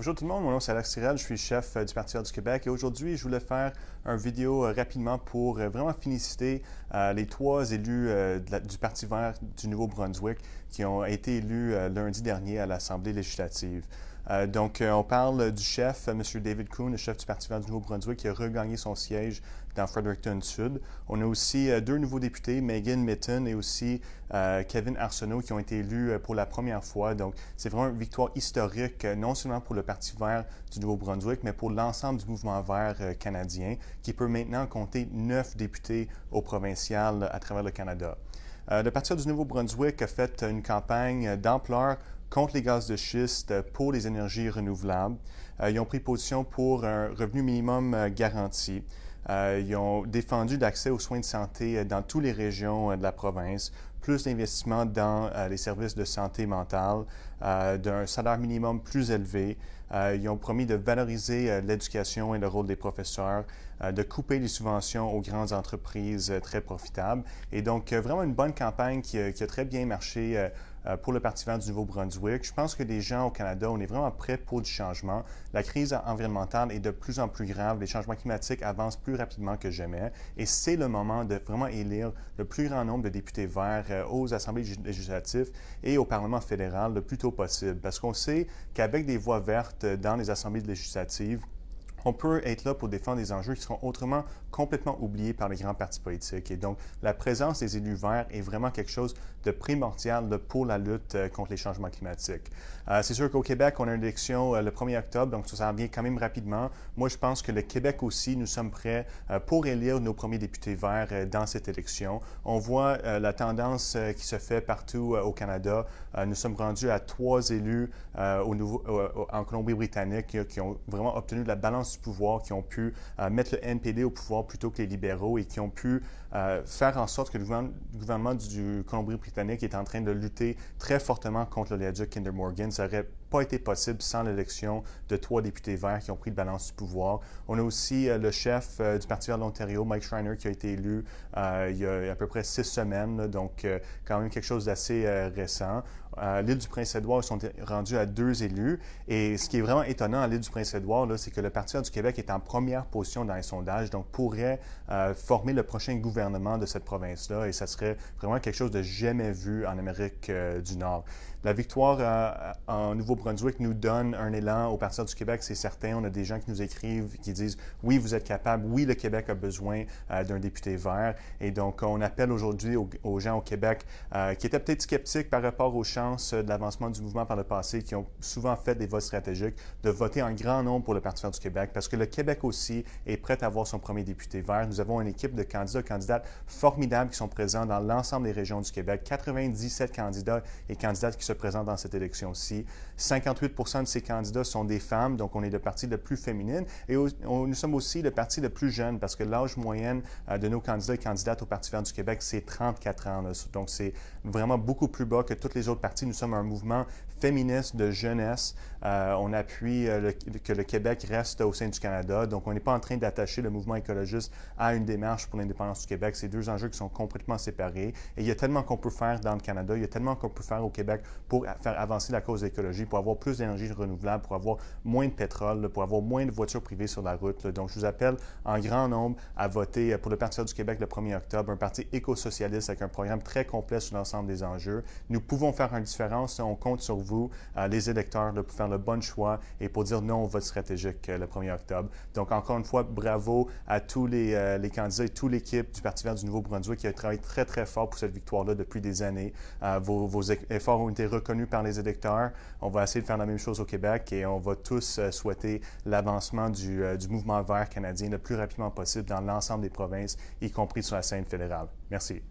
Bonjour tout le monde, mon nom c'est Alex Tirel, je suis chef du Parti vert du Québec et aujourd'hui je voulais faire une vidéo rapidement pour vraiment féliciter les 3 élus du Parti vert du Nouveau-Brunswick qui ont été élus lundi dernier à l'Assemblée législative. On parle du chef, M. David Coon, le chef du Parti vert du Nouveau-Brunswick, qui a regagné son siège dans Fredericton Sud. On a aussi 2 nouveaux députés, Megan Mitton et aussi Kevin Arsenault, qui ont été élus pour la première fois. Donc, c'est vraiment une victoire historique, non seulement pour le Parti vert du Nouveau-Brunswick, mais pour l'ensemble du mouvement vert canadien, qui peut maintenant compter 9 députés au provincial à travers le Canada. Le Parti du Nouveau-Brunswick a fait une campagne d'ampleur contre les gaz de schiste pour les énergies renouvelables. Ils ont pris position pour un revenu minimum garanti. Ils ont défendu l'accès aux soins de santé dans toutes les régions de la province, plus d'investissements dans les services de santé mentale, d'un salaire minimum plus élevé. Ils ont promis de valoriser l'éducation et le rôle des professeurs, de couper les subventions aux grandes entreprises très profitables. Et donc, vraiment une bonne campagne qui a très bien marché pour le Parti vert du Nouveau-Brunswick. Je pense que les gens au Canada, on est vraiment prêts pour du changement. La crise environnementale est de plus en plus grave. Les changements climatiques avancent plus rapidement que jamais. Et c'est le moment de vraiment élire le plus grand nombre de députés verts aux assemblées législatives et au Parlement fédéral le plus tôt possible. Parce qu'on sait qu'avec des voix vertes dans les assemblées législatives, on peut être là pour défendre des enjeux qui seront autrement complètement oubliés par les grands partis politiques. Et donc, la présence des élus verts est vraiment quelque chose de primordial pour la lutte contre les changements climatiques. C'est sûr qu'au Québec, on a une élection le 1er octobre, donc ça vient quand même rapidement. Moi, je pense que le Québec aussi, nous sommes prêts pour élire nos premiers députés verts dans cette élection. On voit la tendance qui se fait partout au Canada. Nous sommes rendus à 3 élus en Colombie-Britannique qui ont vraiment obtenu de la balance du pouvoir, qui ont pu mettre le NPD au pouvoir plutôt que les libéraux et qui ont pu faire en sorte que le gouvernement du Colombie-Britannique est en train de lutter très fortement contre l'oléoduc Kinder Morgan. Ça n'aurait pas été possible sans l'élection de 3 députés verts qui ont pris de balance du pouvoir. On a aussi le chef du Parti vert de l'Ontario, Mike Schreiner, qui a été élu il y a à peu près 6 semaines, donc quand même quelque chose d'assez récent. L'île du Prince-Édouard, ils sont rendus à 2 élus. Et ce qui est vraiment étonnant à l'île du Prince-Édouard, c'est que le Parti vert du Québec est en première position dans les sondages, donc pourrait former le prochain gouvernement de cette province-là. Et ça serait vraiment quelque chose de jamais vu en Amérique du Nord. La victoire en Nouveau-Brunswick nous donne un élan au Parti vert du Québec, c'est certain. On a des gens qui nous écrivent, qui disent « Oui, vous êtes capable. Oui, le Québec a besoin d'un député vert. » Et donc, on appelle aujourd'hui aux gens au Québec qui étaient peut-être sceptiques par rapport aux chances de l'avancement du mouvement par le passé, qui ont souvent fait des votes stratégiques, de voter en grand nombre pour le Parti vert du Québec, parce que le Québec aussi est prêt à avoir son premier député vert. Nous avons une équipe de candidats et candidates formidables qui sont présents dans l'ensemble des régions du Québec. 97 candidats et candidates qui se présentent dans cette élection-ci. 58 de ces candidats sont des femmes, donc on est le parti le plus féminin. Et nous sommes aussi le parti le plus jeune, parce que l'âge moyen de nos candidats et candidates au Parti vert du Québec, c'est 34 ans. Là. Donc, c'est vraiment beaucoup plus bas que tous les autres partis. Nous sommes un mouvement féministe de jeunesse. On appuie que le Québec reste au sein du Canada. Donc, on n'est pas en train d'attacher le mouvement écologiste à une démarche pour l'indépendance du Québec. C'est 2 enjeux qui sont complètement séparés. Et il y a tellement qu'on peut faire dans le Canada, il y a tellement qu'on peut faire au Québec pour faire avancer la cause de l'écologie, pour avoir plus d'énergie renouvelable, pour avoir moins de pétrole, pour avoir moins de voitures privées sur la route. Donc, je vous appelle en grand nombre à voter pour le Parti vert du Québec le 1er octobre, un parti éco-socialiste avec un programme très complet sur l'ensemble des enjeux. Nous pouvons faire une différence. On compte sur vous, les électeurs, pour faire le bon choix et pour dire non au vote stratégique le 1er octobre. Donc, encore une fois, bravo à tous les candidats et toute l'équipe du Parti vert du Nouveau-Brunswick qui a travaillé très, très fort pour cette victoire-là depuis des années. Vos efforts ont été reconnus par les électeurs. On va essayer de faire la même chose au Québec et on va tous souhaiter l'avancement du mouvement vert canadien le plus rapidement possible dans l'ensemble des provinces, y compris sur la scène fédérale. Merci.